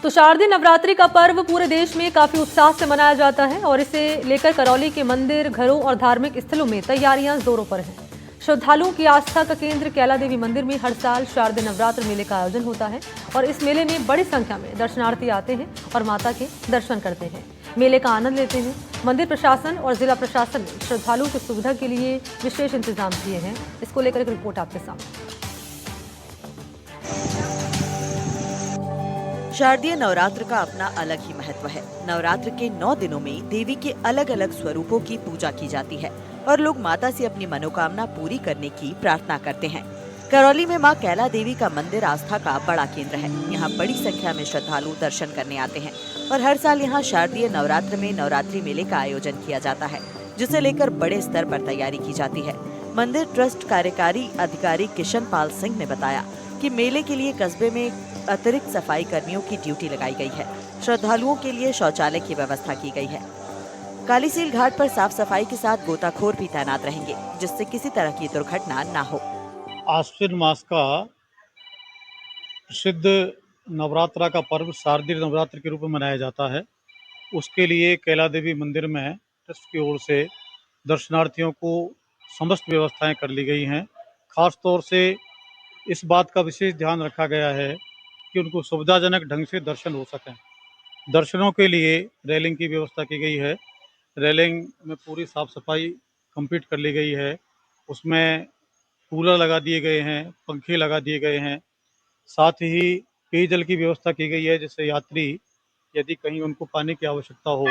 तो शारदीय नवरात्रि का पर्व पूरे देश में काफी उत्साह से मनाया जाता है और इसे लेकर करौली के मंदिर, घरों और धार्मिक स्थलों में तैयारियां जोरों पर हैं। श्रद्धालुओं की आस्था का केंद्र कैला देवी मंदिर में हर साल शारदीय नवरात्र मेले का आयोजन होता है और इस मेले में बड़ी संख्या में दर्शनार्थी आते हैं और माता के दर्शन करते हैं, मेले का आनंद लेते हैं। मंदिर प्रशासन और जिला प्रशासन ने श्रद्धालुओं की सुविधा के लिए विशेष इंतजाम किए हैं। इसको लेकर एक रिपोर्ट आपके सामने। शारदीय नवरात्र का अपना अलग ही महत्व है। नवरात्र के 9 दिनों में देवी के अलग अलग स्वरूपों की पूजा की जाती है और लोग माता से अपनी मनोकामना पूरी करने की प्रार्थना करते हैं। करौली में मां कैला देवी का मंदिर आस्था का बड़ा केंद्र है। यहाँ बड़ी संख्या में श्रद्धालु दर्शन करने आते हैं और हर साल यहाँ शारदीय नवरात्र में नवरात्रि मेले का आयोजन किया जाता है, जिसे लेकर बड़े स्तर पर तैयारी की जाती है। मंदिर ट्रस्ट कार्यकारी अधिकारी किशन पाल सिंह ने बताया कि मेले के लिए कस्बे में अतिरिक्त सफाई कर्मियों की ड्यूटी लगाई गई है। श्रद्धालुओं के लिए शौचालय की व्यवस्था की गई है। कालीसील घाट पर साफ सफाई के साथ गोताखोर भी तैनात रहेंगे, जिससे किसी तरह की दुर्घटना न हो। आश्विन मास का प्रसिद्ध नवरात्रा का पर्व शारदीय नवरात्र के रूप में मनाया जाता है। उसके लिए कैला देवी मंदिर में ट्रस्ट की ओर से दर्शनार्थियों को समस्त व्यवस्थाएं कर ली गई हैं। खास तौर से इस बात का विशेष ध्यान रखा गया है कि उनको सुविधाजनक ढंग से दर्शन हो सकें। दर्शनों के लिए रेलिंग की व्यवस्था की गई है। रेलिंग में पूरी साफ सफाई कंप्लीट कर ली गई है। उसमें कूलर लगा दिए गए हैं, पंखे लगा दिए गए हैं। साथ ही पेयजल की व्यवस्था की गई है, जिससे यात्री यदि कहीं उनको पानी की आवश्यकता हो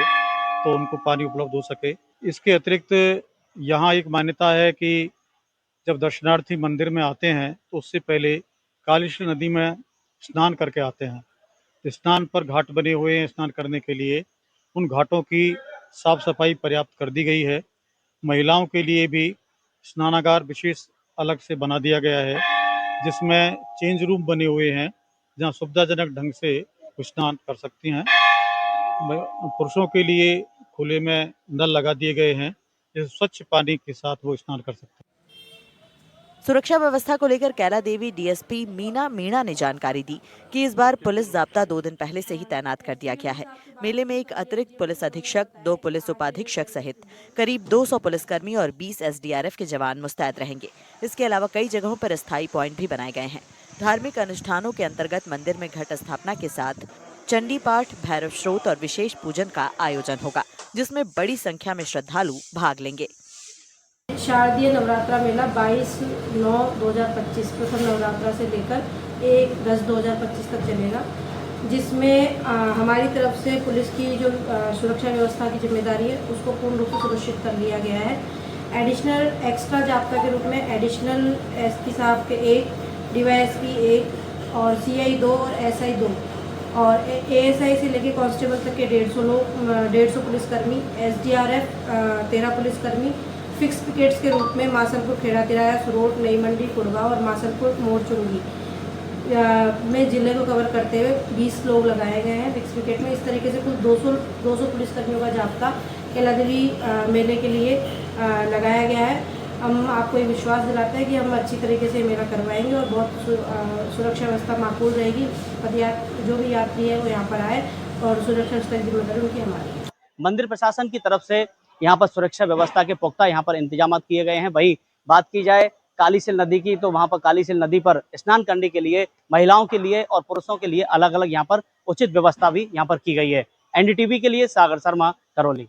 तो उनको पानी उपलब्ध हो सके। इसके अतिरिक्त यहाँ एक मान्यता है कि जब दर्शनार्थी मंदिर में आते हैं तो उससे पहले कालीसिंध नदी में स्नान करके आते हैं। स्नान पर घाट बने हुए हैं स्नान करने के लिए। उन घाटों की साफ सफाई पर्याप्त कर दी गई है। महिलाओं के लिए भी स्नानागार विशेष अलग से बना दिया गया है, जिसमें चेंज रूम बने हुए हैं, जहां सुविधाजनक ढंग से स्नान कर सकती हैं। पुरुषों के लिए खुले में नल लगा दिए गए हैं, जिससे स्वच्छ पानी के साथ वो स्नान कर सकते हैं। सुरक्षा व्यवस्था को लेकर कैला देवी डीएसपी मीना ने जानकारी दी कि इस बार पुलिस जाब्ता 2 दिन पहले से ही तैनात कर दिया गया है। मेले में एक अतिरिक्त पुलिस अधीक्षक, 2 पुलिस उपाधीक्षक सहित करीब 200 पुलिसकर्मी और 20 एसडीआरएफ के जवान मुस्तैद रहेंगे। इसके अलावा कई जगहों पर अस्थायी पॉइंट भी बनाए गए हैं। धार्मिक अनुष्ठानों के अंतर्गत मंदिर में घट स्थापना के साथ चंडी पाठ, भैरव स्रोत और विशेष पूजन का आयोजन होगा, जिसमें बड़ी संख्या में श्रद्धालु भाग लेंगे। शारदीय नवरात्रा मेला 22/9/2025 प्रथम नवरात्रा से लेकर 1/10/2025 तक चलेगा, जिसमें हमारी तरफ से पुलिस की जो सुरक्षा व्यवस्था की जिम्मेदारी है उसको पूर्ण रूप से सुनिश्चित कर लिया गया है। एडिशनल एक्स्ट्रा जाब्ता के रूप में एडिशनल एसपी साहब के 1, डीवाईएसपी 1 और सीआई 2 और एसआई 2 और एएसआई से लेकर कांस्टेबल तक के 150 पुलिसकर्मी, एसडीआरएफ 13 पुलिसकर्मी फिक्स पिकेट्स के रूप में मासलपुर, खेड़ा तिराया, सुरोट, नई मंडी, कुड़गांव और मासलपुर मोरचुंगी में जिले को कवर करते हुए 20 लोग लगाए गए हैं फिक्स पिकेट में। इस तरीके से कुल 200 पुलिसकर्मियों का जाब्ता कैला देवी मेले के लिए लगाया गया है। हम आपको ये विश्वास दिलाते हैं कि हम अच्छी तरीके से मेला करवाएंगे और बहुत सुरक्षा व्यवस्था माकूल रहेगी। जो भी यात्री है वो यहाँ पर आए और सुरक्षा व्यवस्था की जिम्मेदारी उनकी हमारी है। मंदिर प्रशासन की तरफ से यहाँ पर सुरक्षा व्यवस्था के पुख्ता यहाँ पर इंतजाम किए गए हैं। वही बात की जाए कालीसिंध नदी की, तो वहाँ पर कालीसिंध नदी पर स्नान करने के लिए महिलाओं के लिए और पुरुषों के लिए अलग अलग यहाँ पर उचित व्यवस्था भी यहाँ पर की गई है। एनडीटीवी के लिए सागर शर्मा, करौली।